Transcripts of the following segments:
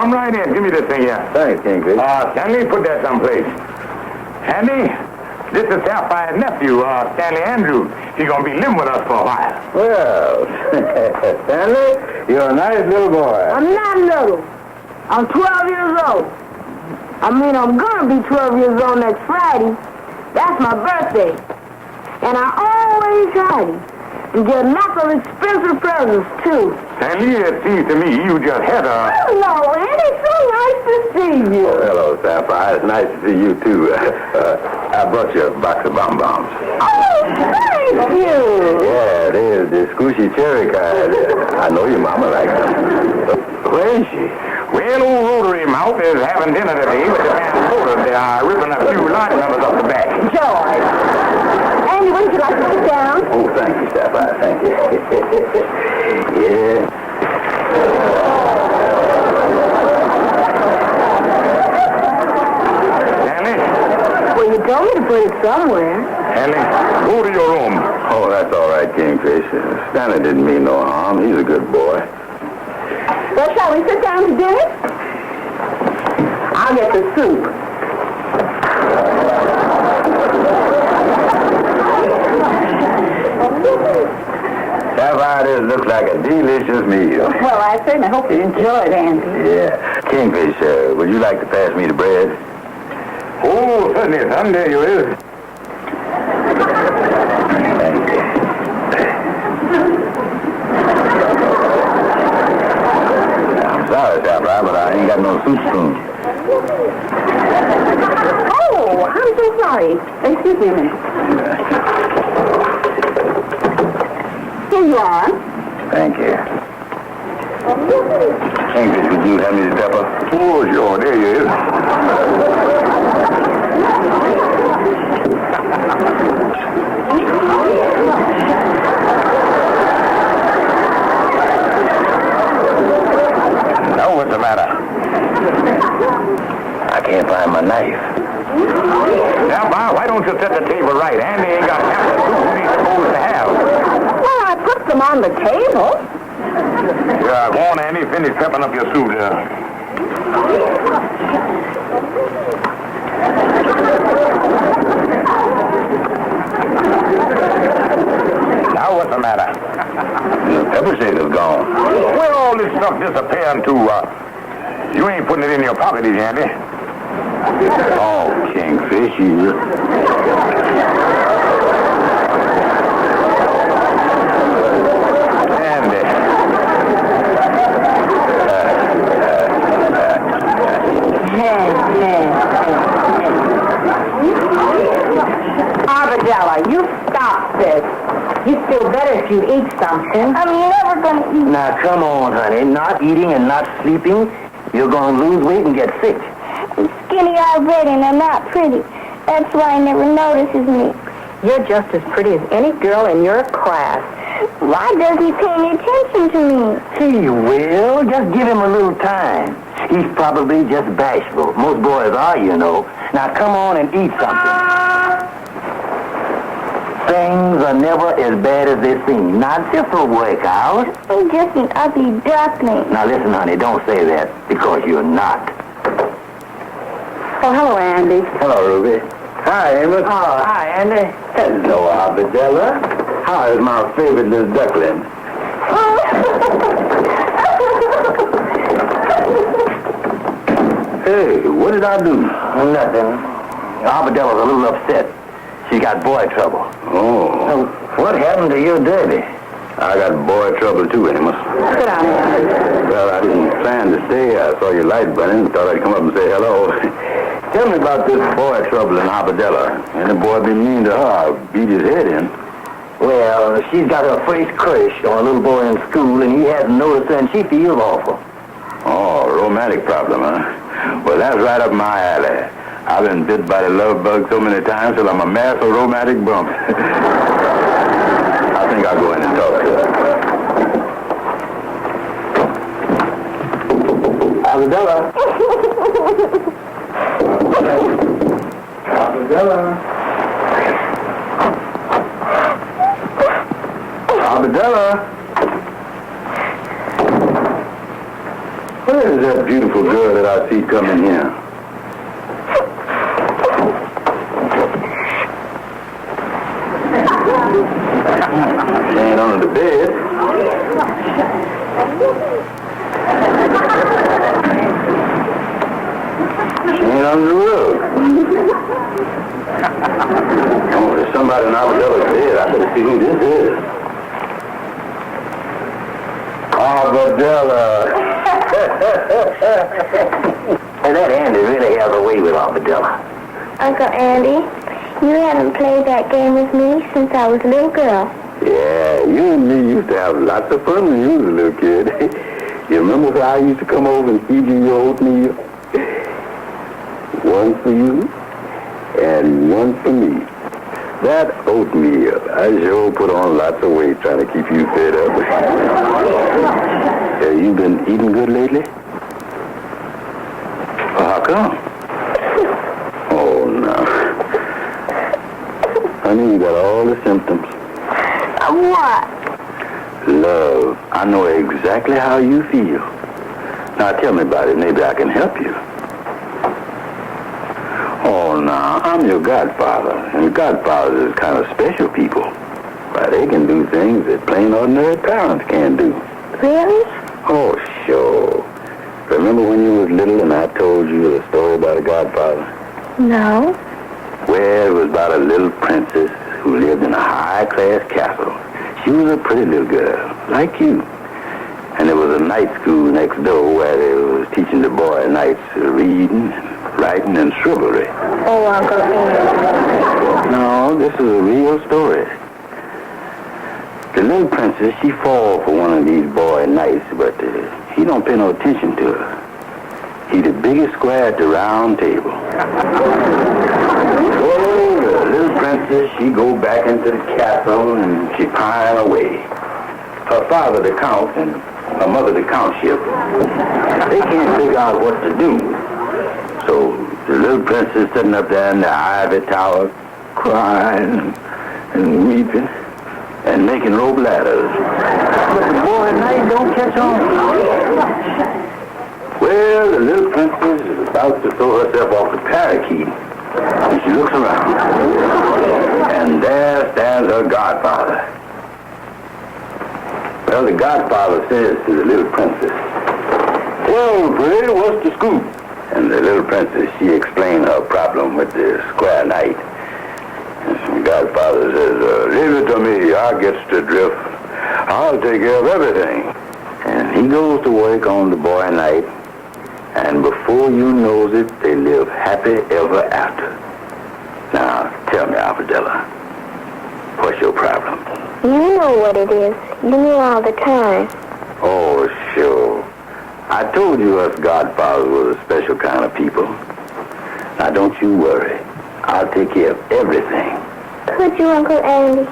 Come right in. Give me this thing here. Thanks, Kingfish. Stanley, put that someplace. Andy, this is Sapphire's nephew, Stanley Andrews. He's going to be living with us for a while. Well, Stanley, you're a nice little boy. I'm not little. I'm 12 years old. I'm going to be 12 years old next Friday. That's my birthday. And I always try to get lots of expensive presents, too. Stanley, it seems to me you just had a... Hello, Andy. It's so nice to see you. Oh, hello, Sapphire. It's nice to see you, too. I brought you a box of bonbons. Oh, thank you. Yeah, it is. The squishy cherry kind. I know your mama likes them. Where is she? Well, old Rotary Mouth is having dinner today with the Minnesota. They are ripping a few lot numbers off the back. George. Andy, wouldn't you like to sit down? Oh, thank you, Sapphire. Thank you. Yeah. Stanley? Well, you told me to put it somewhere. Stanley, go to your room. Oh, that's all right, Kingfish. Stanley didn't mean no harm. He's a good boy. Well, shall we sit down to dinner? I'll get the soup. Sapphire, this looks like a delicious meal. Well, I certainly hope you enjoy it, Andy. Yeah. Kingfish, would you like to pass me the bread? Oh, certainly, son. There you is. Thank you. I'm sorry, Sapphire, but I ain't got no soup spoon. Oh, I'm so sorry. Excuse me a minute. Here you are. Thank you. Kingfish, would you have me the pepper? Oh, sure. There you is. Now, what's the matter? I can't find my knife. Now, Bob, why don't you set the table right? Andy ain't got half the food he's supposed to have. Well, I put them on the table. Yeah, go on, Andy. Finish prepping up your soup there. Now, what's the matter? The pepper shake is gone. Where all this stuff disappearing to? You ain't putting it in your pocket, is you, Andy? Oh, Kingfish, you... Andy. Arbadella, you stop this. You'd feel better if you eat something. I'm never going to eat. Now, come on, honey. Not eating and not sleeping. You're going to lose weight and get sick. I'm skinny already and I'm not pretty. That's why he never notices me. You're just as pretty as any girl in your class. Why doesn't he pay any attention to me? He will. Just give him a little time. He's probably just bashful. Most boys are, you know. Now, come on and eat something. Things are never as bad as they seem. Not just a workout. He's just an ugly duckling. Now, listen, honey, don't say that because you're not. Oh, hello, Andy. Hello, Ruby. Hi, Amos. Oh, hi, Andy. Hello, Arbadella. How is my favorite little duckling? Hey, what did I do? Nothing. Arbedella's a little upset. She got boy trouble. Oh. What happened to your derby? I got boy trouble too, Amos. Sit down, Andy. Well, I didn't plan to stay. I saw your light burning and thought I'd come up and say hello. Tell me about this boy trouble in Arbadella. Any boy be mean to her, I'll beat his head in. Well, she's got her first crush on a little boy in school, and he hasn't noticed her, and she feels awful. Oh, romantic problem, huh? Well, that's right up my alley. I've been bit by the love bug so many times till I'm a mass of romantic bumps. I think I'll go in and talk to her. Arbadella. Arbadella. Arbadella. Where is that beautiful girl that I see coming here? She ain't under the bed. She ain't under the rug. Oh, there's somebody in Arbella's bed. I better see who this is. Arbella. Hey, that Andy really has a way with Arbella. Uncle Andy, you haven't played that game with me since I was a little girl. Yeah, you and me used to have lots of fun when you was a little kid. You remember how I used to come over and feed you your oatmeal? One for you and one for me. That oatmeal, I sure put on lots of weight trying to keep you fed up. Have you been eating good lately? Well, how come? Oh, no. Honey, you got all the symptoms. Of what? Love. I know exactly how you feel. Now, tell me about it. Maybe I can help you. Oh, now, I'm your godfather. And godfathers is kind of special people. Why, they can do things that plain ordinary parents can't do. Really? Oh, sure. Remember when you was little and I told you the story about a godfather? No. Well, it was about a little princess who lived in a high-class castle. She was a pretty little girl, like you. And there was a night school next door where they was teaching the boy knights reading, writing, and chivalry. Oh, Uncle Andy. No, this is a real story. The little princess, she fall for one of these boy knights, but he don't pay no attention to her. He the biggest square at the round table. Oh, the little princess, she go back into the castle and she pine away. Her father, the count, and her mother, the countship, they can't figure out what to do. So the little princess sitting up there in the ivy tower, crying and weeping and making rope ladders. But the boy at night don't catch on. Well, the little princess is about to throw herself off the parakeet when she looks around. And there stands her godfather. Well, the godfather says to the little princess, "Well, pretty, what's the scoop?" And the little princess, she explained her problem with the square knight. And the godfather says, "Leave it to me, I gets the drift. I'll take care of everything." And he goes to work on the boy knight. And before you knows it, they live happy ever after. Now, tell me, Arbella, what's your problem? You know what it is. You knew all the time. Oh, sure. I told you us godfathers were a special kind of people. Now, don't you worry. I'll take care of everything. Could you, Uncle Andy?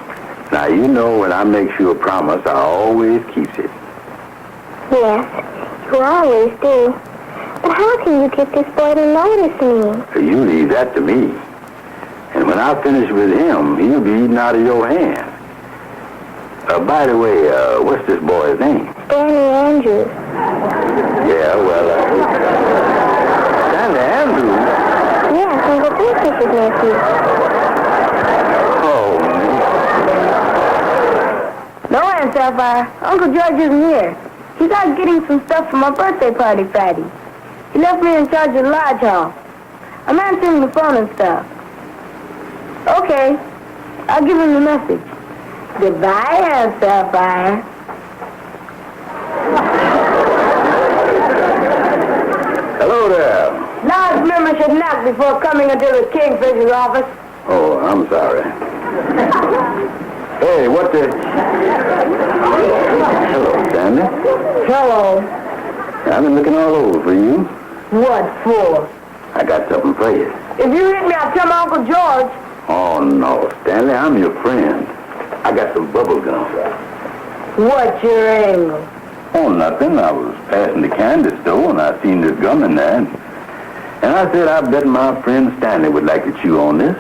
Now, you know when I make you a promise, I always keeps it. Yes, you always do. But how can you get this boy to notice me? You leave that to me. And when I finish with him, he'll be eating out of your hand. By the way, what's this boy's name? Stanley Andrews. Yeah, well, Stanley Andrews? Yes, Uncle Princess's nephew. Oh, No, Aunt Sapphire. Uncle George isn't here. He's out getting some stuff for my birthday party Friday. He left me in charge of the lodge hall. I'm answering the phone and stuff. Okay. I'll give him the message. Goodbye, Aunt Sapphire. hello there. Lodge members should knock before coming into the Kingfisher's office. Oh, I'm sorry. Hey, what the... Hello, Stanley. Hello. I've been looking all over for you. What for? I got something for you. If you hit me, I'll tell my Uncle George. Oh, no, Stanley, I'm your friend. I got some bubble gum. What's your angle? Oh, nothing. I was passing the candy store and I seen this gum in there. And I said, I bet my friend Stanley would like to chew on this.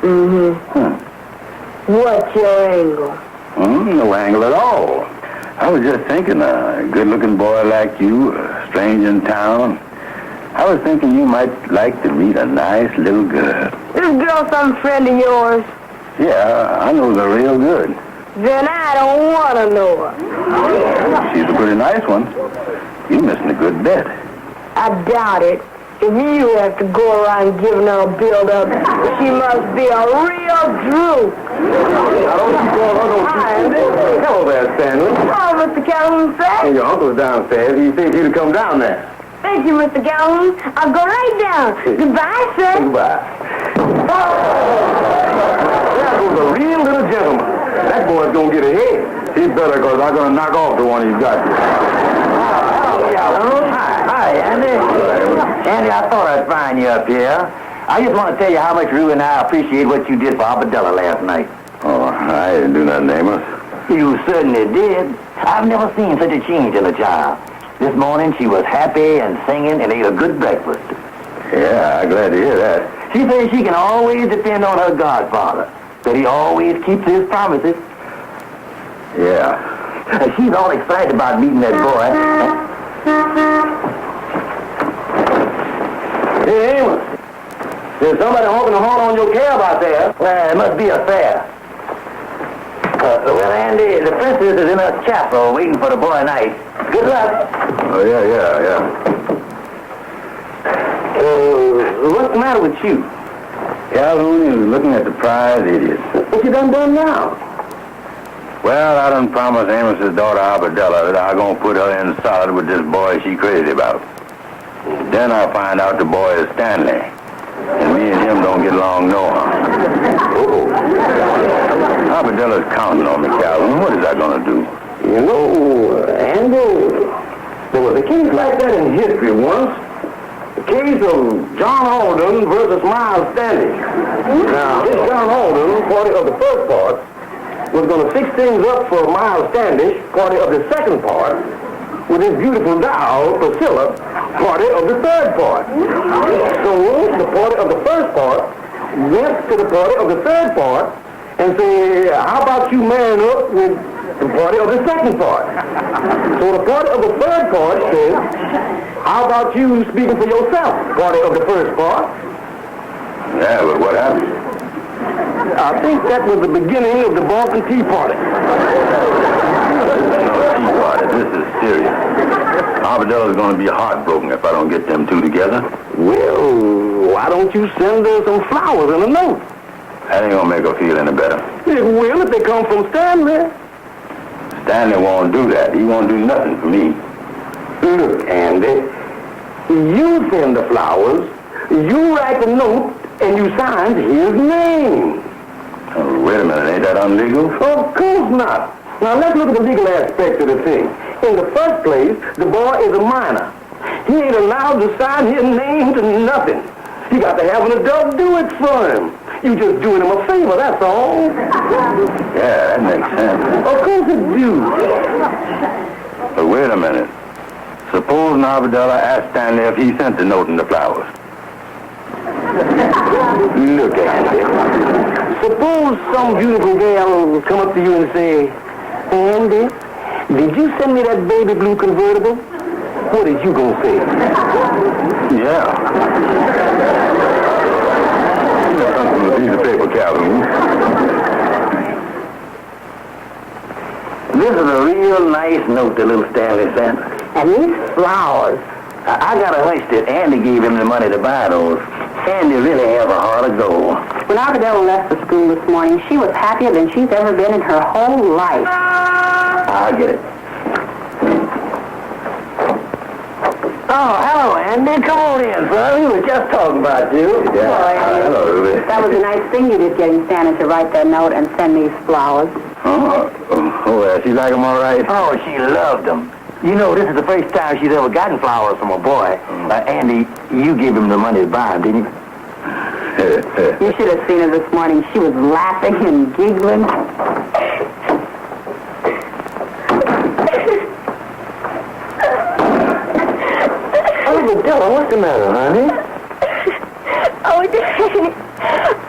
Mm-hmm. What's your angle? No angle at all. I was just thinking, a good-looking boy like you, strange in town. I was thinking you might like to meet a nice little girl. This girl some friend of yours? Yeah, I know her real good. Then I don't want to know her. She's a pretty nice one. You're missing a good bet. I doubt it. If you have to go around giving her a build-up, she must be a real droop. Now, don't you go on, Hello there, Stanley. Oh, Mr. Calhoun, sir. Hey, your uncle's downstairs. He thinks you to come down there. Thank you, Mr. Calhoun. I'll go right down. Goodbye, sir. Goodbye. There goes a real little gentleman. That boy's gonna get ahead. He's better, because I'm gonna knock off the one he's got. Hi, Andy. Andy, I thought I'd find you up here. I just want to tell you how much Rue and I appreciate what you did for Arbadella last night. Oh, I didn't do nothing, Amos. You certainly did. I've never seen such a change in a child. This morning she was happy and singing and ate a good breakfast. Yeah, I'm glad to hear that. She says she can always depend on her godfather, that he always keeps his promises. Yeah. She's all excited about meeting that boy. Hey, Amos. There's somebody honking the horn on your cab out there. Well, it must be a fair. Well, Andy, the princess is in her chapel waiting for the boy night. Good luck. Oh, yeah. What's the matter with you? Calhoun is looking at the prize idiot. What you done now? Well, I done promised Amos's daughter Arbadella that I'm gonna put her in solid with this boy she crazy about. Then I'll find out the boy is Stanley. And me and him don't get along no how. Arbedella's counting on me, Calhoun. What is I gonna do? You know, Andy, there was a case like that in history once. The case of John Alden versus Miles Stanley. Now, this John Alden, party of the first part, was going to fix things up for Miles Standish, party of the second part, with his beautiful doll, Priscilla, party of the third part. So the party of the first part went to the party of the third part and said, how about you man up with the party of the second part? So the party of the third part said, how about you speaking for yourself, party of the first part? Yeah, but what happened? I think that was the beginning of the Boston Tea Party. Tea Party, this is serious. Arbedella's gonna be heartbroken if I don't get them two together. Well, why don't you send her some flowers and a note? That ain't gonna make her feel any better. It will if they come from Stanley. Stanley won't do that. He won't do nothing for me. Look, Andy, you send the flowers, you write the note, and you sign his name. Oh, wait a minute, ain't that unlegal? Of course not. Now, let's look at the legal aspect of the thing. In the first place, the boy is a minor. He ain't allowed to sign his name to nothing. You got to have an adult do it for him. You just doing him a favor, that's all. Yeah, that makes sense. Of course it do. But wait a minute. Suppose Arbadella asked Stanley if he sent the note and the flowers. Look, Andy. Suppose some beautiful girl will come up to you and say, Andy, did you send me that baby blue convertible? What is you gonna say? Yeah. Here's something on a piece of paper, Calhoun. This is a real nice note that little Stanley sent. And these flowers. I got a hunch that Andy gave him the money to buy those. Andy really has a heart of gold. When Arbadella left for school this morning, she was happier than she's ever been in her whole life. I'll get it. Oh, hello, Andy. Come on in, son. We were just talking about you. Yeah. Hello, Ruby. That was a nice thing you did, getting Santa to write that note and send these flowers. Oh, she like them all right? Oh, she loved them. You know, this is the first time she's ever gotten flowers from a boy. Andy, you gave him the money to buy them, didn't you? You should have seen her this morning. She was laughing and giggling. Arbadella, what's the matter, honey? Oh, Daddy,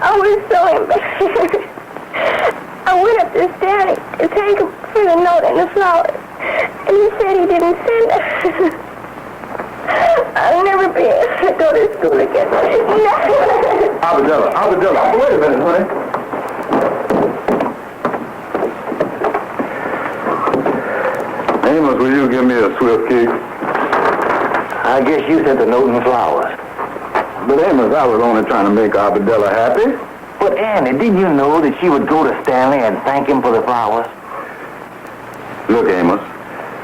I was so embarrassed. I went up to Stanley to thank him for the note and the flowers, and he said he didn't send it. I'll never be able to go to school again. No. Abadella, wait a minute, honey. Amos, will you give me a swift kick? I guess you sent the note and flowers. But Amos, I was only trying to make Abadella happy. But Annie, didn't you know that she would go to Stanley and thank him for the flowers? Look, Amos,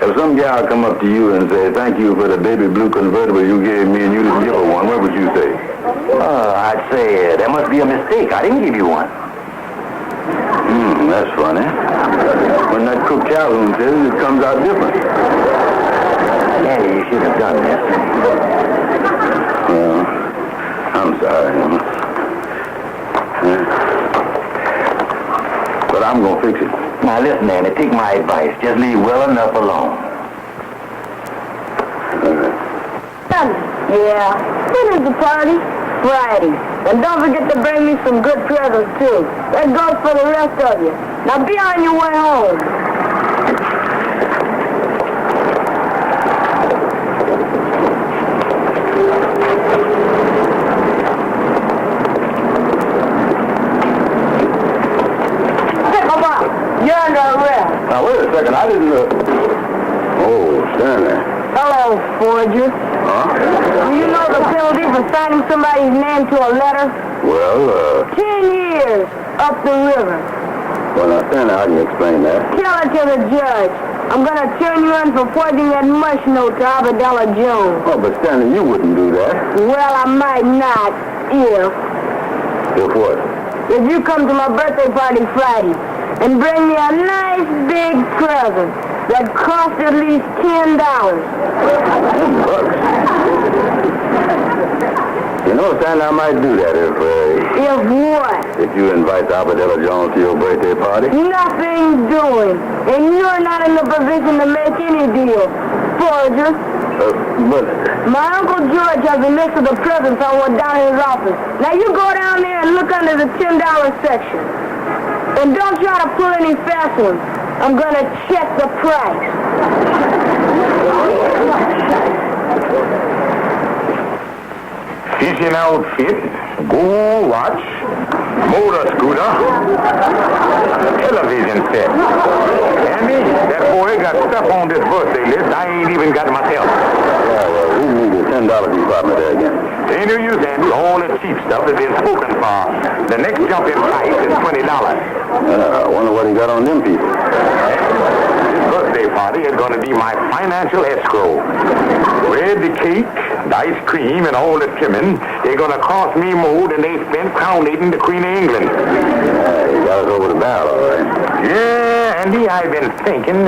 if some gal come up to you and say, thank you for the baby blue convertible you gave me and you didn't give her one, what would you say? I'd say there must be a mistake. I didn't give you one. That's funny. When that cook Calhoun says it comes out different. Annie, you shouldn't have done this. Well, I'm sorry, Amos. But I'm going to fix it. Now listen, Annie, take my advice. Just leave well enough alone. Yeah. When is the party? Friday. And don't forget to bring me some good presents, too. That goes for the rest of you. Now be on your way home. You're under arrest. Now, wait a second. I didn't... Oh, Stanley. Hello, forger. Huh? Do you know the penalty for signing somebody's name to a letter? Well, 10 years up the river. Well, now, Stanley, I can explain that. Tell it to the judge. I'm going to turn you in for forging that mush note to Abadella Jones. Oh, but Stanley, you wouldn't do that. Well, I might not, if... If what? If you come to my birthday party Friday and bring me a nice big present that costs at least $10. $10. You know, Stanley, I might do that if what? If you invite Abadella Jones to your birthday party. Nothing doing. And you're not in the position to make any deal. Forger. But... My Uncle George has a list of the presents I want down in his office. Now you go down there and look under the $10 section. And don't try to pull any fast ones. I'm going to check the price. Fishing outfit, gold watch, motor scooter, television set. Andy, that boy got stuff on this birthday list I ain't even got myself. Yeah, well, we need the $10 department there again. Ain't no use, Andy. All the cheap stuff has been spoken for. The next jump in price is $20. I wonder what he got on them people. This birthday party is going to be my financial escrow. Where the cake, the ice cream, and all the trimming, they're going to cost me more than they spent crowning the Queen of England. You got us over the barrel, all right? Yeah, Andy, I've been thinking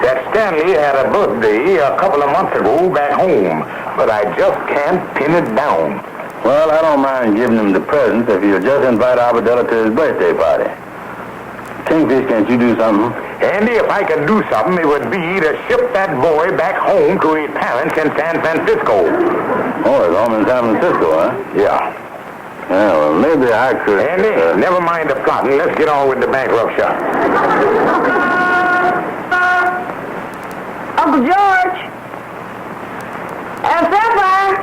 that Stanley had a birthday a couple of months ago back home, but I just can't pin it down. Well, I don't mind giving him the presents if you'll just invite Abadella to his birthday party. Kingfish, can't you do something? Andy, if I could do something, it would be to ship that boy back home to his parents in San Francisco. Oh, his home in San Francisco, huh? Yeah. Yeah, well, maybe I could... Andy, never mind the plotting. Let's get on with the bankruptcy. Uncle George. Sapphire.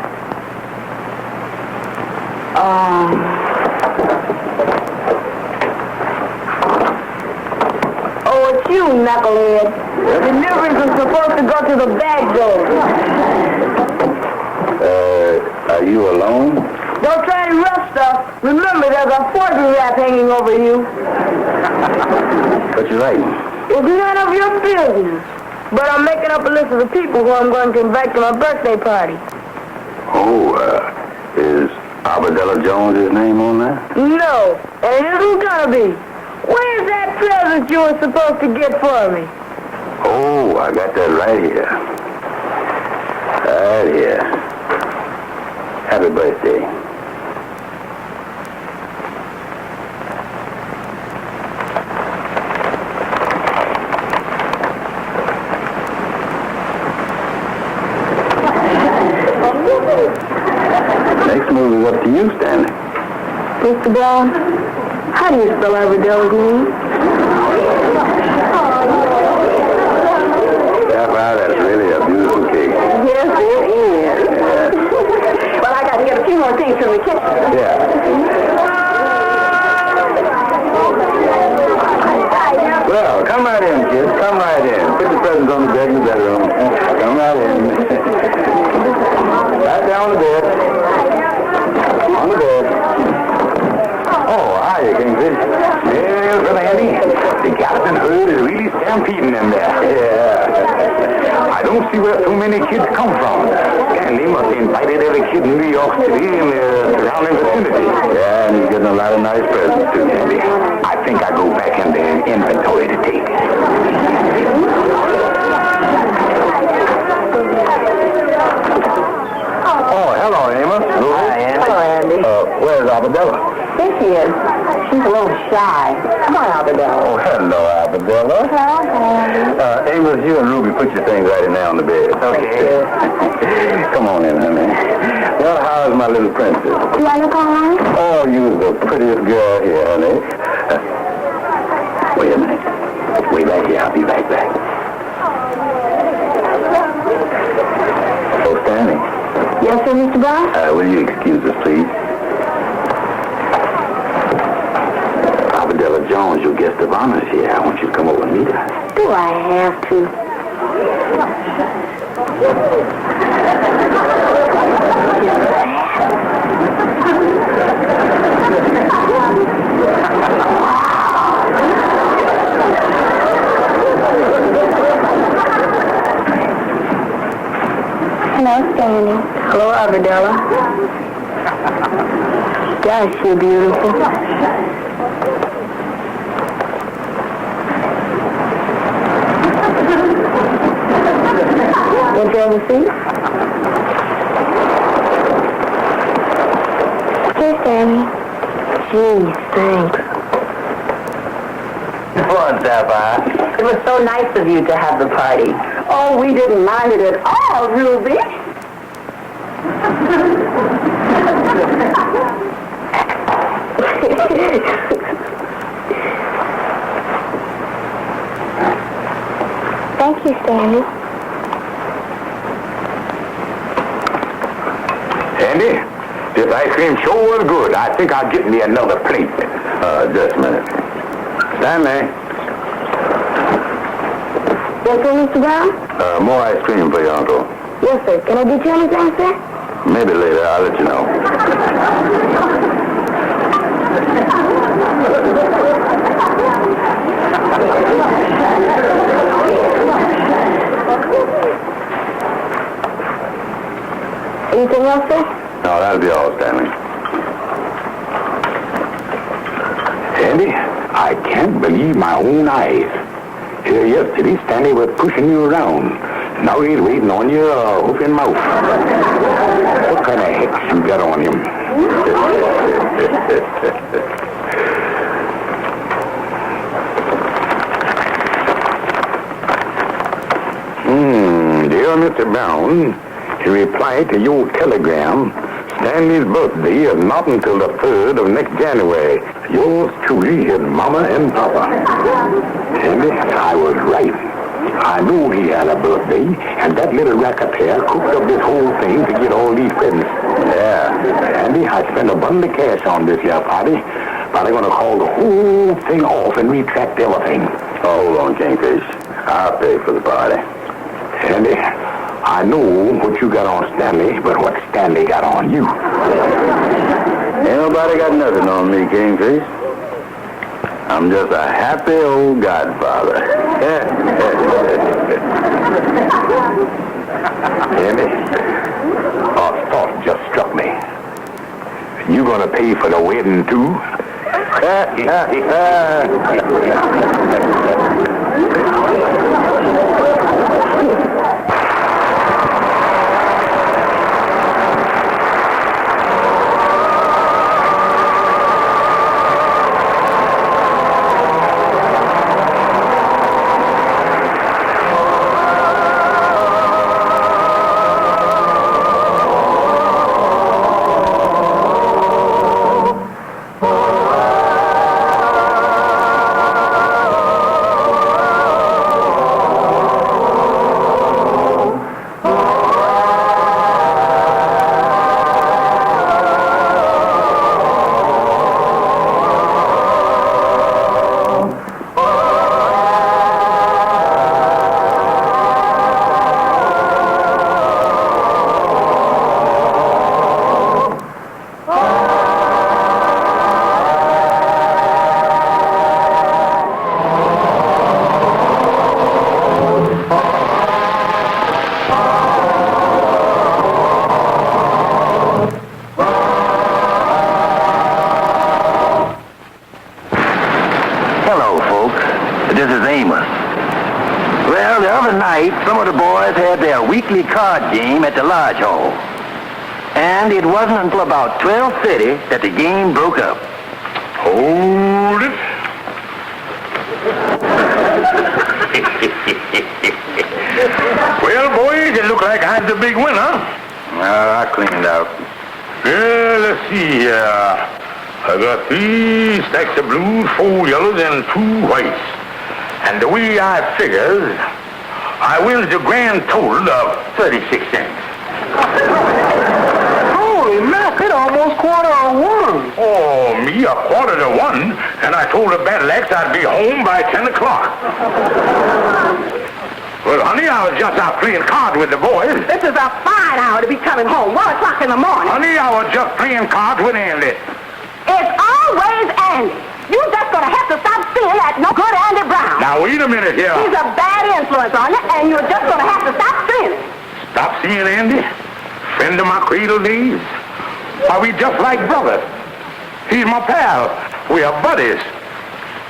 Oh, it's you, knucklehead. The deliveries are supposed to go to the bag gold. Are you alone? Don't try any rough stuff. Remember, there's a forgery rap hanging over you. What you writing? It's none of your business. But I'm making up a list of the people who I'm going to invite to my birthday party. Oh, is Abadella Jones' name on that? No, and it isn't gonna be. Where's that present you were supposed to get for me? Oh, I got that right here. Right here. Happy birthday. Next move is up to you, Stanley. Mr. Brown, how do you spell Abadella's name? Sapphire, that's really a beautiful cake. Yes, it more things from the kitchen. Yeah. Well, come right in, kids. Come right in. Put your presents on the bed in the bedroom. Come right in. Right down on the bed. On the bed. Oh, hiya, Kingfish. Yes, Brother Andy. The Gallatin herd is really stampeding in there. Yeah. I don't see where so many kids come from. Stanley must have invited every kid in New York City and the surrounding vicinity. Yeah, and he's getting a lot of nice presents, too, Andy. I think I go back in the inventory to take. Oh, hello, Amos. Hi, Andy. Hello, Andy. Where's Arbadella? There she is. She's a little shy. Come on, Albadella. Oh, hello, Arbadella. Hello, Andy. Amos, you and Ruby put your things right in there on the bed. Okay. Come on in, honey. Well, how's my little princess? Do I look all right? Oh, you're the prettiest girl here, honey. Wait a minute. Way back here. I'll be right back. Oh, Stanley. Yes, sir, Mr. Brown? Will you excuse us, please? Arbadella Jones, your guest of honor is here. I want you to come over and meet her. Do I have to? Hello, Stanley. Hello, Arbadella. Gosh, you're beautiful. Want you have a seat? Here, Stanley. Gee, thanks. What, Sapphire? It was so nice of you to have the party. Oh, we didn't mind it at all, Ruby. Thank you, Stanley. Andy, this ice cream sure was good. I think I'll get me another plate. Just a minute. Stanley. Yes, sir, Mr. Brown? More ice cream for you, Uncle. Yes, sir. Can I get you anything, sir? Maybe later. I'll let you know. Anything else, sir? No, that'll be all, Stanley. Andy, I can't believe my own eyes. Here yesterday, Stanley was pushing you around. Now he's waiting on you, hoof and mouth. What kind of hex you got on him? Dear Mr. Brown, in reply to your telegram, Stanley's birthday is not until the 3rd of next January. Yours truly, his mama and papa. Andy, I was right. I knew he had a birthday, and that little racketeer cooked up this whole thing to get all these presents. Yeah. Andy, I spent a bundle of cash on this here party, but I'm going to call the whole thing off and retract everything. Oh, hold on, Kingfish. I'll pay for the party. Andy, I know what you got on Stanley, but what Stanley got on you. Ain't nobody got nothing on me, Kingfish. I'm just a happy old godfather. Andy, a thought just struck me. You gonna pay for the wedding, too? Hello, folks. This is Amos. Well, the other night, some of the boys had their weekly card game at the lodge hall. And it wasn't until about 12:30 that the game broke up. Hold it. Well, boys, it looked like I was the big winner. I cleaned out. Yeah, let's see here. I got 3 stacks of blues, 4 yellows, and 2 whites. And the way I figures, I wins the grand total of 36 cents. Holy mac, it almost $1:15. Oh, me, 1:45, and I told the Battle Axe I'd be home by 10 o'clock. Well, honey, I was just out playing cards with the boys. This is a fine hour to be coming home. 1 o'clock in the morning. Honey, I was just playing cards with Andy. It's always Andy. You just gonna have to stop seeing that no good Andy Brown. Now, wait a minute here. He's a bad influence on you, and you're just gonna have to stop seeing it. Stop seeing Andy? Friend of my cradle days? Are we just like brothers? He's my pal. We are buddies.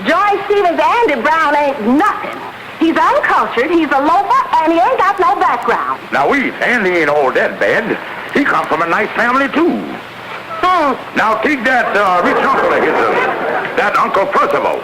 Joy Stevens Andy Brown ain't nothing. He's uncultured, he's a loafer, and he ain't got no background. Now, wait, Andy ain't all that bad. He comes from a nice family, too. Now, take that rich uncle of his, that Uncle Percival.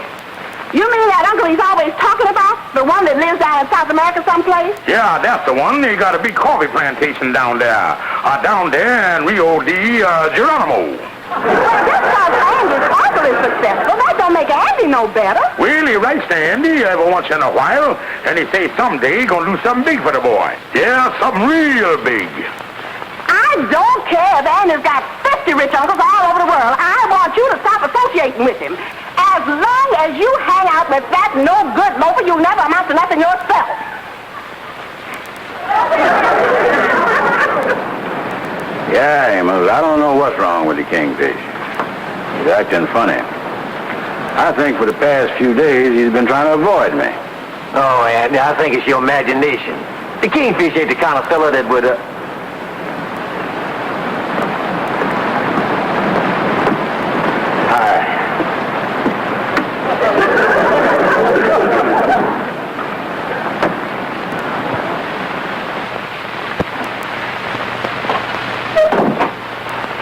You mean that uncle he's always talking about? The one that lives down in South America someplace? Yeah, that's the one. They got a big coffee plantation down there. Down there in Rio de Geronimo. Well, just because Andy's uncle is successful, that don't make Andy no better. Well, he writes to Andy every once in a while, and he says someday he's going to do something big for the boy. Yeah, something real big. I don't care if Andy's got 50 rich uncles all over the world. I want you to stop associating with him. As long as you hang out with that no-good loafer, you'll never amount to nothing yourself. Yeah, Amos, I don't know what's wrong with the kingfish. He's acting funny. I think for the past few days he's been trying to avoid me. Oh, Andy, I think it's your imagination. The kingfish ain't the kind of fella that would, Hi.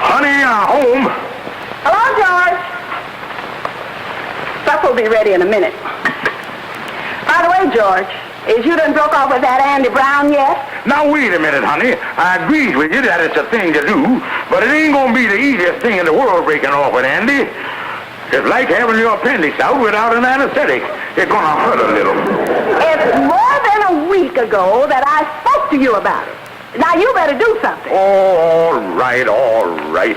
Honey, home. Hello, George. Supper will be ready in a minute. By the way, George, is you done broke off with that Andy Brown yet? Now, wait a minute, honey. I agree with you that it's a thing to do, but it ain't going to be the easiest thing in the world breaking off with Andy. It's like having your appendix out without an anesthetic. It's going to hurt a little. It's more than a week ago that I spoke to you about it. Now, you better do something. All right, all right.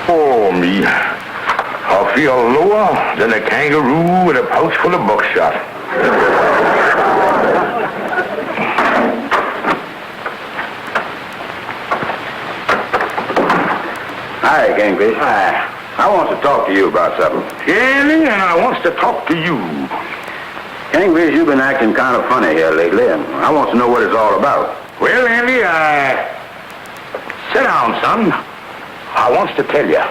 Oh, me. I feel lower than a kangaroo with a pouch full of buckshot. Hi, Kingfish. Hi. I want to talk to you about something. Andy, and I wants to talk to you. Kingfish, you've been acting kind of funny here lately, and I want to know what it's all about. Well, Andy, sit down, son. I wants to tell you.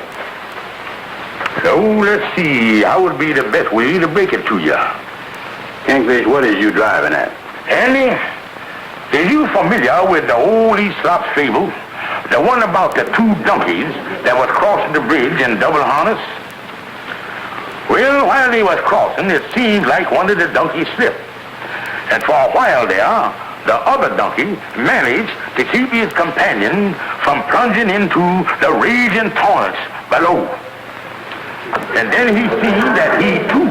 So, let's see. How would be the best way to break it to you? Kingfish, what is you driving at? Andy, are you familiar with the old Aesop's fable? The one about the 2 donkeys that was crossing the bridge in double harness? Well, while they was crossing, it seemed like one of the donkeys slipped. And for a while there, the other donkey managed to keep his companion from plunging into the raging torrents below. And then he seen that he, too,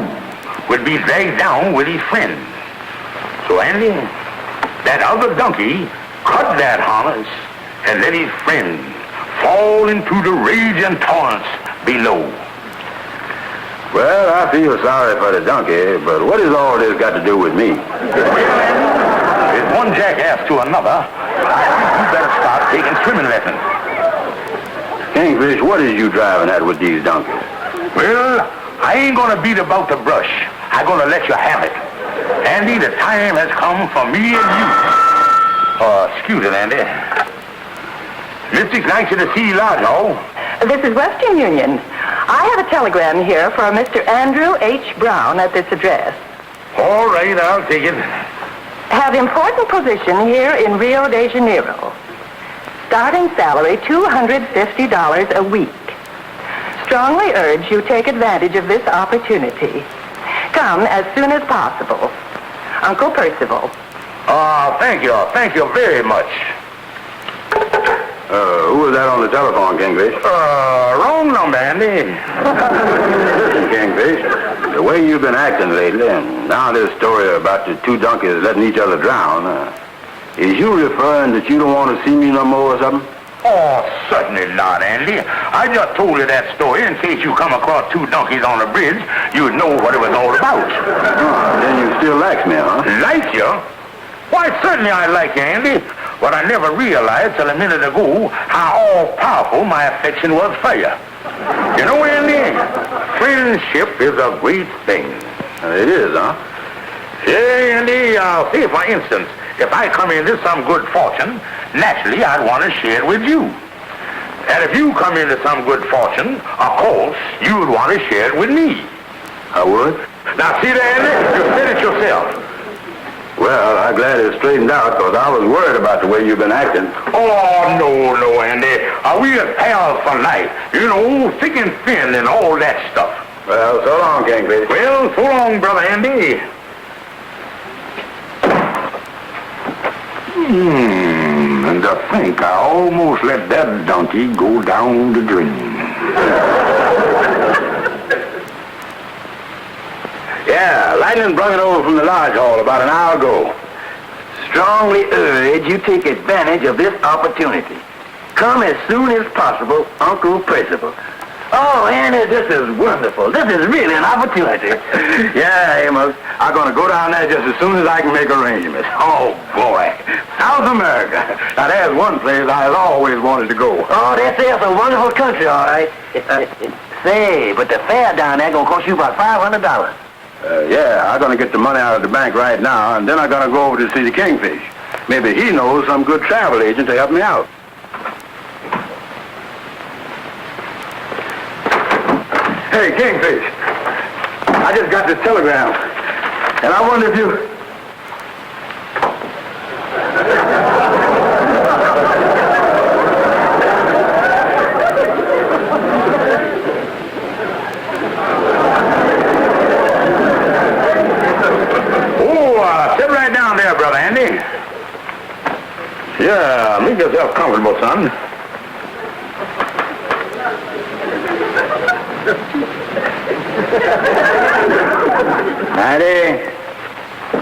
would be dragged down with his friend. So, Andy, that other donkey cut that harness and let his friend fall into the raging torrents below. Well, I feel sorry for the donkey, but what has all this got to do with me? Well, if one jackass to another, I think you better start taking swimming lessons. Kingfish, what is you driving at with these donkeys? Well, I ain't gonna beat about the brush. I'm gonna let you have it. Andy, the time has come for me and you. Excuse it, Andy. Mystic's anxious to see you large, oh. This is Western Union. I have a telegram here for Mr. Andrew H. Brown at this address. All right, I'll take it. Have important position here in Rio de Janeiro. Starting salary $250 a week. Strongly urge you take advantage of this opportunity. Come as soon as possible. Uncle Percival. Thank you very much. Who was that on the telephone, Kingfish? Wrong number, Andy. Listen, Kingfish, the way you've been acting lately, and now this story about the two donkeys letting each other drown, is you referring that you don't want to see me no more or something? Oh, certainly not, Andy. I just told you that story in case you come across two donkeys on the bridge, you'd know what it was all about. Then you still like me, huh? Like you? Why, certainly I like you, Andy. But I never realized till a minute ago how all-powerful my affection was for you. You know, Andy, friendship is a great thing. It is, huh? Yeah, Andy, say, for instance, if I come into some good fortune, naturally I'd want to share it with you. And if you come into some good fortune, of course, you'd want to share it with me. I would? Now, see there, Andy? You said it yourself. Well, I'm glad it's straightened out, because I was worried about the way you've been acting. Oh, no, Andy. We're pals for life. You know, thick and thin and all that stuff. Well, so long, Kingfish. Well, so long, Brother Andy. And to think I almost let that donkey go down the drain. Yeah, Lightning brought it over from the lodge hall about an hour ago. Strongly urge you take advantage of this opportunity. Come as soon as possible, Uncle Percival. Oh, Annie, this is wonderful. This is really an opportunity. Yeah, Amos. I'm going to go down there just as soon as I can make arrangements. Oh, boy. South America. Now, there's one place I've always wanted to go. Oh, that's a wonderful country, all right. Say, but the fare down there going to cost you about $500. Yeah, I'm going to get the money out of the bank right now, and then I'm going to go over to see the Kingfish. Maybe he knows some good travel agent to help me out. Hey, Kingfish, I just got this telegram, and I wonder if you... Sit right down there, Brother Andy. Yeah, make yourself comfortable, son.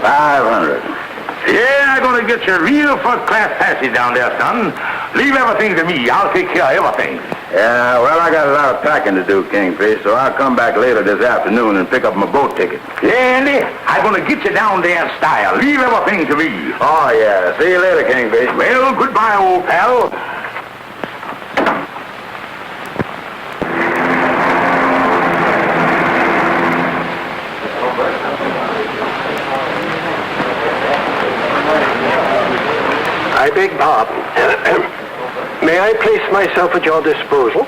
$500. Yeah, I'm going to get you a real first-class passage down there, son. Leave everything to me. I'll take care of everything. Yeah, well, I got a lot of packing to do, Kingfish, so I'll come back later this afternoon and pick up my boat ticket. Yeah, Andy, I'm going to get you down there in style. Leave everything to me. Oh, yeah. See you later, Kingfish. Well, goodbye, old pal. I beg pardon. May I place myself at your disposal?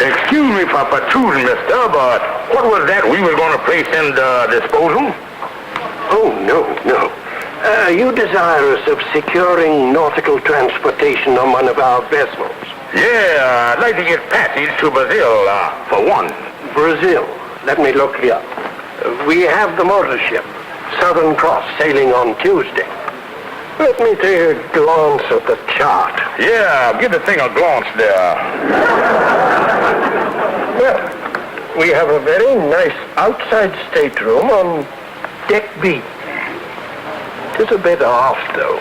Excuse me for protruding, mister, but what was that we were going to place in the disposal? Oh, no. You desirous of securing nautical transportation on one of our vessels? Yeah, I'd like to get passage to Brazil, for one. Brazil. Let me look here. We have the motor ship, Southern Cross, sailing on Tuesday. Let me take a glance at the chart. Yeah, give the thing a glance there. Well, we have a very nice outside stateroom on deck B. It is a bit aft, though.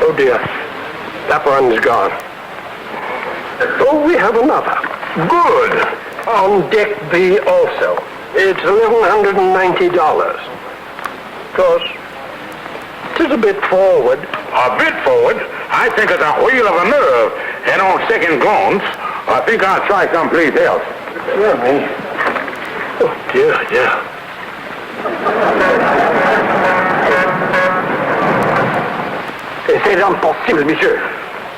Oh, dear. That one's gone. Oh, we have another. Good. On deck B also. It's $1,190. Of course, it is a bit forward. A bit forward? I think it's a whale of a nerve. And on second glance, I think I'll try someplace else. Really? Oh, dear. très impossible, monsieur.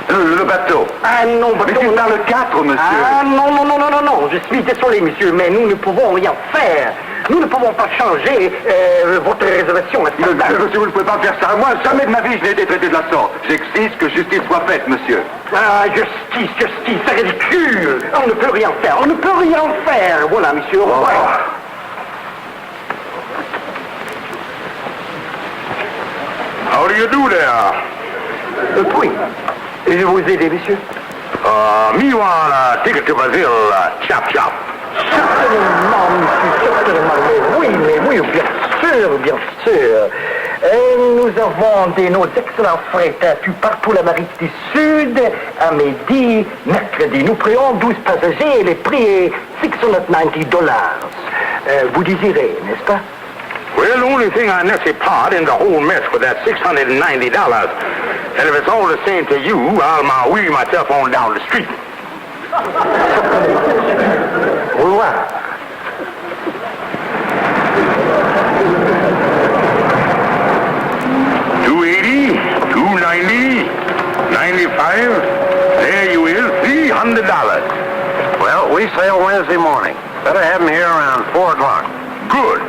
Le bateau. Ah non, Mais c'est dans le 4, monsieur. Ah non. Je suis désolé, monsieur, mais nous ne pouvons rien faire. Nous ne pouvons pas changer votre réservation. Monsieur, vous ne pouvez pas faire ça. Moi, jamais de ma vie, je n'ai été traité de la sorte. J'exige que justice soit faite, monsieur. Ah, justice, c'est ridicule. On ne peut rien faire. Voilà, monsieur, au revoir. How do you do there? Oui. Je vais vous aider, monsieur. Me want a ticket to Brazil, chop. Certainement, monsieur, certainement. Mais oui, bien sûr. Et nous avons nos excellents frais gratuits partout l'Amérique du Sud, à midi, mercredi. Nous prenons 12 passagers et le prix est $690. Vous désirez, n'est-ce pas? Well, the only thing I necessarily part in the whole mess with that $690. And if it's all the same to you, I'll wheel myself on down the street. Au revoir. $280, $290, $95. There you is, $300. Well, we sail Wednesday morning. Better have him here around 4 o'clock. Good.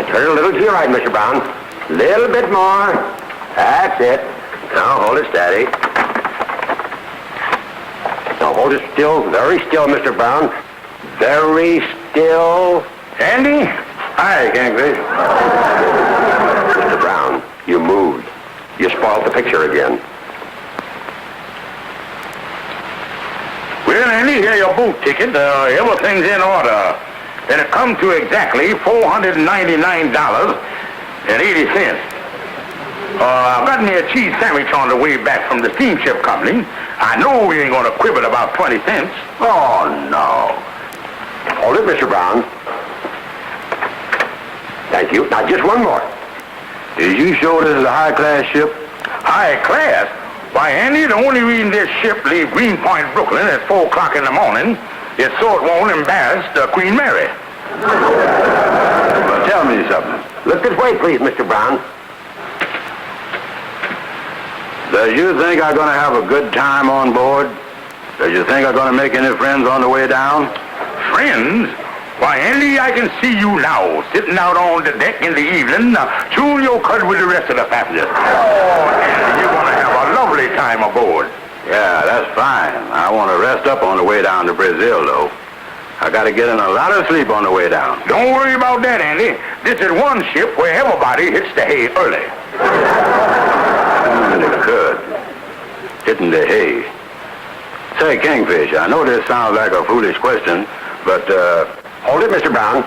Turn a little to your right, Mr. Brown. Little bit more. That's it. Now hold it steady. Now hold it still, very still, Mr. Brown. Very still. Andy? Hi, Kingfish. Mr. Brown, you moved. You spoiled the picture again. Well, Andy, here your boat ticket. Everything's in order. And it comes to exactly $499.80. I've got me a cheese sandwich on the way back from the steamship company. I know we ain't going to quibble about 20 cents. Oh, no. Hold it, Mr. Brown. Thank you. Now, just one more. Is you sure this is a high-class ship? High class? Why, Andy, the only reason this ship leaves Greenpoint, Brooklyn at 4 o'clock in the morning is so it won't embarrass Queen Mary. Well, tell me something. Look this way, please, Mr. Brown. Does you think I'm going to have a good time on board? Does you think I'm going to make any friends on the way down? Friends? Why, Andy, I can see you now, sitting out on the deck in the evening, chewing your cud with the rest of the passengers. Oh, Andy, you're going to have a lovely time aboard. Yeah, that's fine. I want to rest up on the way down to Brazil, though. I got to get in a lot of sleep on the way down. Don't worry about that, Andy. This is one ship where everybody hits the hay early. And it could. Hitting the hay. Say, Kingfish, I know this sounds like a foolish question, but, Hold it, Mr. Brown.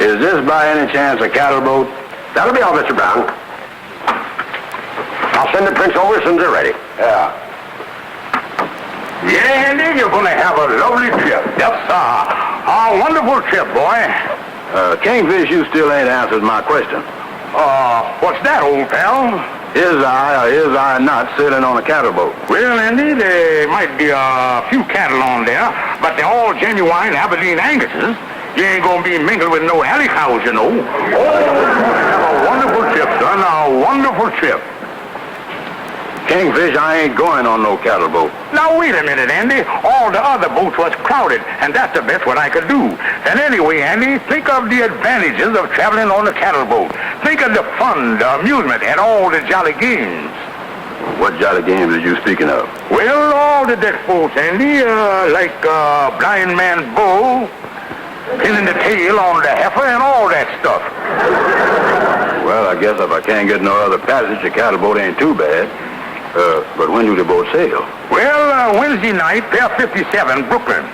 is this by any chance a cattle boat? That'll be all, Mr. Brown. I'll send the prints over as soon as they're ready. Yeah. Yeah, Andy, you're going to have a lovely trip. Yes, sir. A wonderful trip, boy. Kingfish, you still ain't answered my question. What's that, old pal? Is I or is I not sailing on a cattle boat? Well, Andy, there might be a few cattle on there, but they're all genuine Aberdeen Angus's. You ain't gonna be mingled with no alley cows, you know. Oh, have a wonderful trip, son, a wonderful trip. Kingfish, I ain't going on no cattle boat. Now, wait a minute, Andy. All the other boats was crowded, and that's the best what I could do. And anyway, Andy, think of the advantages of traveling on a cattle boat. Think of the fun, the amusement, and all the jolly games. What jolly games are you speaking of? Well, all the deck sports, Andy, like blind man bull, pinning the tail on the heifer, and all that stuff. Well, I guess if I can't get no other passage, a cattle boat ain't too bad. But when do the boats sail? Well, Wednesday night, Pier 57, Brooklyn.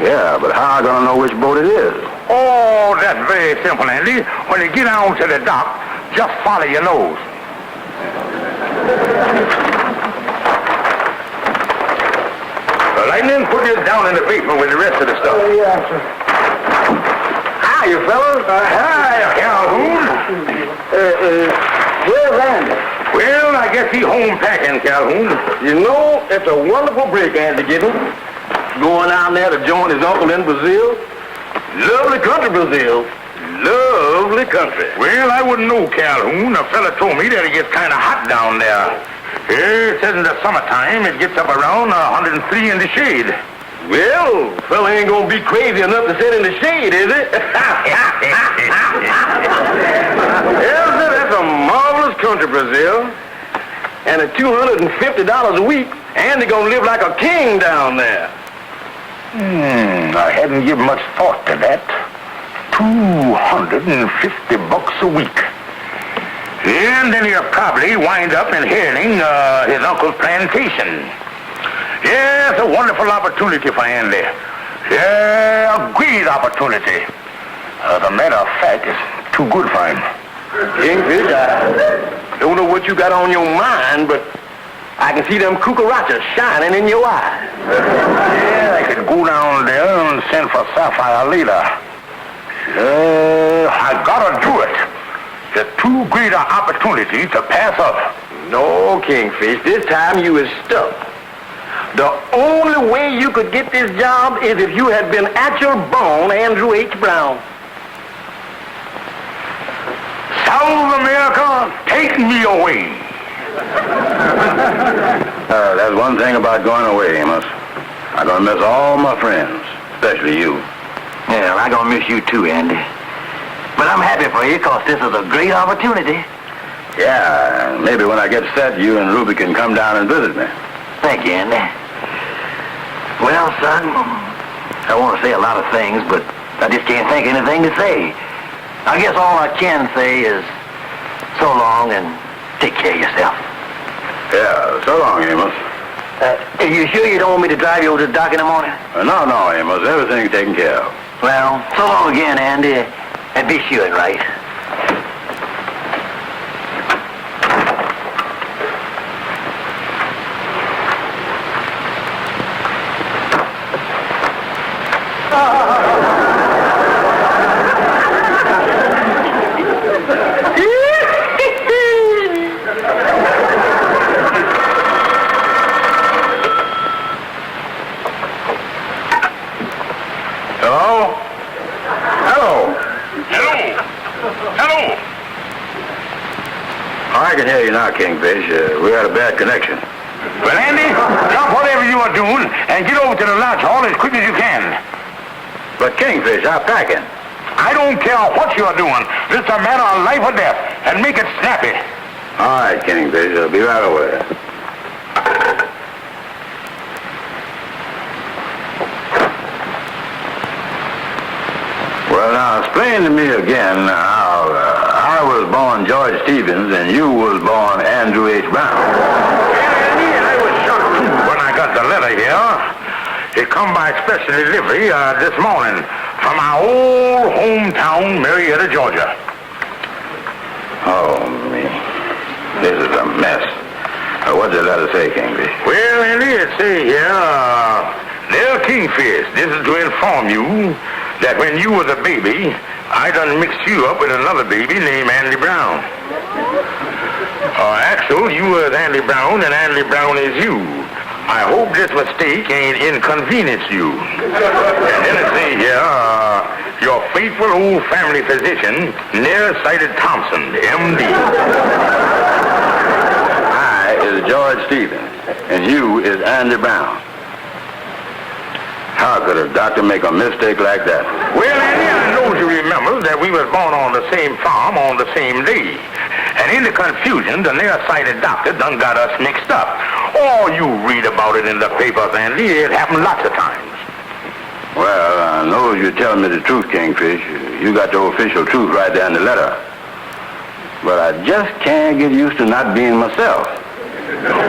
Yeah, but how am I gonna know which boat it is? Oh, that's very simple, Andy. When you get out to the dock, just follow your nose. this down in the basement with the rest of the stuff. Yeah, sir. Hiya, fellas. Hi, Calhoun. Where's Andy? Well, I guess he's home packing, Calhoun. You know, it's a wonderful break Andy getting. Going down there to join his uncle in Brazil. Lovely country, Brazil. Lovely country. Well, I wouldn't know, Calhoun. A fella told me that it gets kind of hot down there. It says in the summertime it gets up around 103 in the shade. Well, fella ain't gonna be crazy enough to sit in the shade, is it? Yes, sir, that's a marvelous country, Brazil. And at $250 a week, Andy gonna live like a king down there. I hadn't given much thought to that. $250 a week. And then he'll probably wind up inheriting his uncle's plantation. Yeah, it's a wonderful opportunity for Andy. Yeah, a great opportunity. As a matter of fact, it's too good for him. Kingfish, I don't know what you got on your mind, but I can see them cucarachas shining in your eyes. Yeah, I could go down there and send for Sapphire later. I gotta do it. It's too great an opportunity to pass up. No, Kingfish, this time you is stuck. The only way you could get this job is if you had been actual-born Andrew H. Brown. South America, take me away. That's one thing about going away, Amos. I'm gonna miss all my friends, especially you. Yeah, I'm gonna miss you too, Andy. But I'm happy for you, because this is a great opportunity. Yeah, maybe when I get set, you and Ruby can come down and visit me. Thank you, Andy. Well, son, I want to say a lot of things, but I just can't think of anything to say. I guess all I can say is so long and take care of yourself. Yeah, so long, Amos. Are you sure you don't want me to drive you over to the dock in the morning? No, Amos. Everything's taken care of. Well, so long again, Andy. And be sure and right. I can hear you now, Kingfish. We had a bad connection. Well, Andy, drop whatever you are doing and get over to the lodge hall as quick as you can. But Kingfish, I'm packing. I don't care what you are doing. This is a matter of life or death, and make it snappy. All right, Kingfish. I'll be right away. Well, now, explain to me again how I was born George Stevens and you was born Andrew H. Brown. Andy, I was shocked, too, when I got the letter here. It come by special delivery this morning from our old hometown, Marietta, Georgia. Oh, me. This is a mess. What did the letter say, Kingfish? Well, Andy, it say here, dear Kingfish, this is to inform you that when you was a baby, I done mixed you up with another baby named Andy Brown. Actually, you was Andy Brown, and Andy Brown is you. I hope this mistake ain't inconvenience you. And then it say here, your faithful old family physician, nearsighted Thompson, M.D. I is George Stevens, and you is Andy Brown. How could a doctor make a mistake like that? Well, Andy, I know you remember that we was born on the same farm on the same day. And in the confusion, the nearsighted doctor done got us mixed up. Oh, you read about it in the papers, Andy. It happened lots of times. Well, I know you're telling me the truth, Kingfish. You got the official truth right there in the letter. But I just can't get used to not being myself.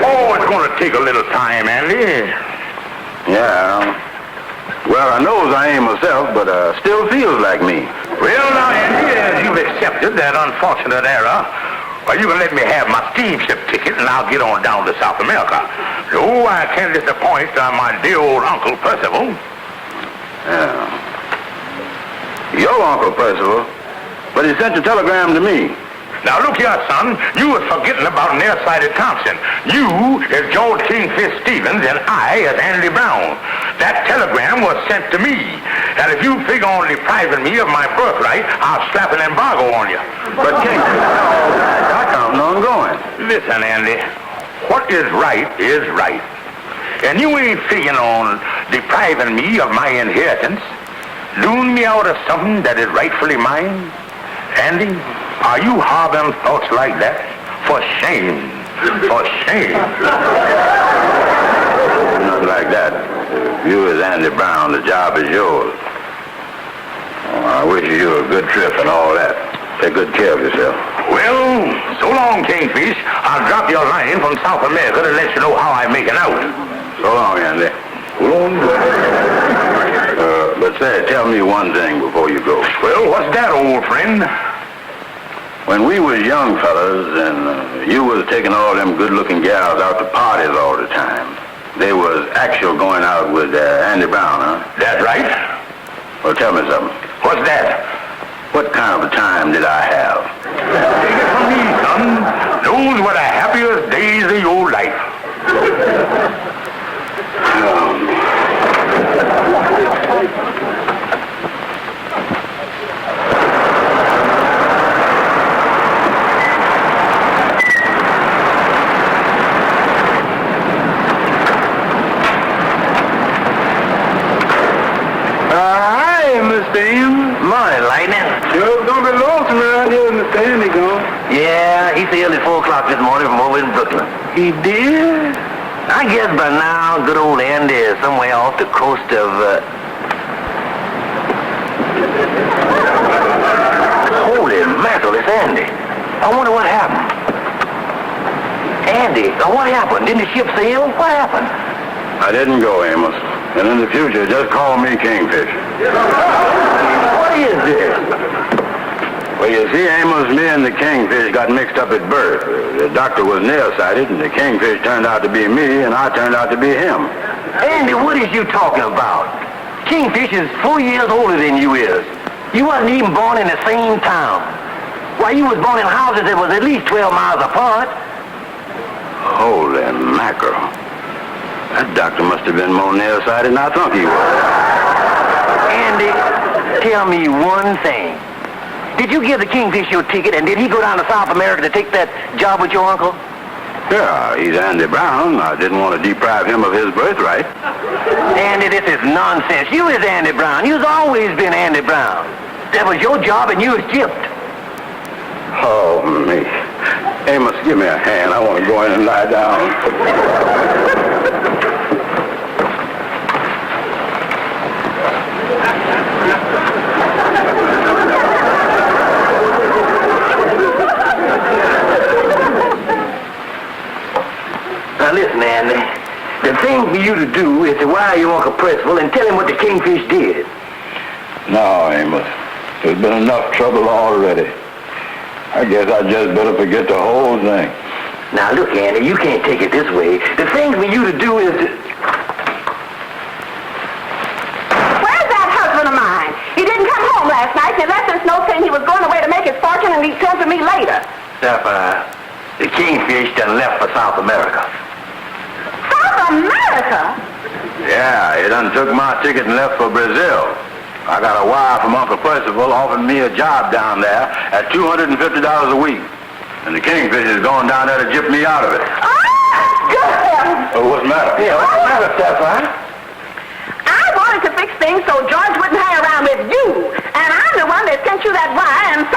Oh, it's going to take a little time, Andy. Yeah. Well, I knows I ain't myself, but still feels like me. Well, now, Andy, as you've accepted that unfortunate error, Well, you can let me have my steamship ticket, and I'll get on down to South America. No, I can't disappoint my dear old Uncle Percival. Yeah. Your Uncle Percival? But he sent a telegram to me. Now, look here, son. You was forgetting about nearsighted Thompson. You is George Kingfish Stevens, and I is Andy Brown. That telegram was sent to me. And if you figure on depriving me of my birthright, I'll slap an embargo on you. But Kingfish, I count on going. Listen, Andy. What is right is right. And you ain't figuring on depriving me of my inheritance, loon me out of something that is rightfully mine. Andy, are you harboring thoughts like that? For shame. For shame. Nothing like that. If you is Andy Brown, the job is yours. I wish you a good trip and all that. Take good care of yourself. Well, so long, Kingfish. I'll drop your line from South America to let you know how I'm making out. So long, Andy. So long. But say, tell me one thing before you go. Well, what's that, old friend? When we was young fellas and you was taking all them good-looking gals out to parties all the time, they was actual going out with Andy Brown, huh? That's right. Well, tell me something. What's that? What kind of a time did I have? Take it from me, son. Those were the happiest days of your life. Morning, Lightning. Sure, gonna be lonesome around here when the Stanley gone. Yeah, he sailed at 4 o'clock this morning from over in Brooklyn. He did? I guess by now, good old Andy is somewhere off the coast of, Holy mackerel, it's Andy. I wonder what happened. Andy, what happened? Didn't the ship sail? What happened? I didn't go, Amos. And in the future, just call me Kingfish. What is this? Well, you see, Amos, me and the Kingfish got mixed up at birth. The doctor was nearsighted, and the Kingfish turned out to be me, and I turned out to be him. Andy, what is you talking about? Kingfish is 4 years older than you is. You wasn't even born in the same town. Why, you was born in houses that was at least 12 miles apart. Holy mackerel. That doctor must have been more nearsighted than I thought he was. Andy, tell me one thing. Did you give the Kingfish your ticket, and did he go down to South America to take that job with your uncle? Yeah, he's Andy Brown. I didn't want to deprive him of his birthright. Andy, this is nonsense. You is Andy Brown. You's always been Andy Brown. That was your job, and you was gypped. Oh, me. Amos, give me a hand. I want to go in and lie down. Now listen, Andy. The thing for you to do is to wire your Uncle Percival and tell him what the Kingfish did. No, Amos. There's been enough trouble already. I guess I just better forget the whole thing. Now look, Andy, you can't take it this way. The thing for you to do is to... Where's that husband of mine? He didn't come home last night, and he left us note saying he was going away to make his fortune, and he'd come to me later. Sapphire, the Kingfish done left for South America. South America? Yeah, he done took my ticket and left for Brazil. I got a wire from Uncle Percival offering me a job down there at $250 a week. And the Kingfish is going down there to gyp me out of it. Oh, good. Oh, what's the matter? Yeah, what's the matter, Sapphire? I wanted to fix things so George wouldn't hang around with you. And I'm the one that sent you that wire and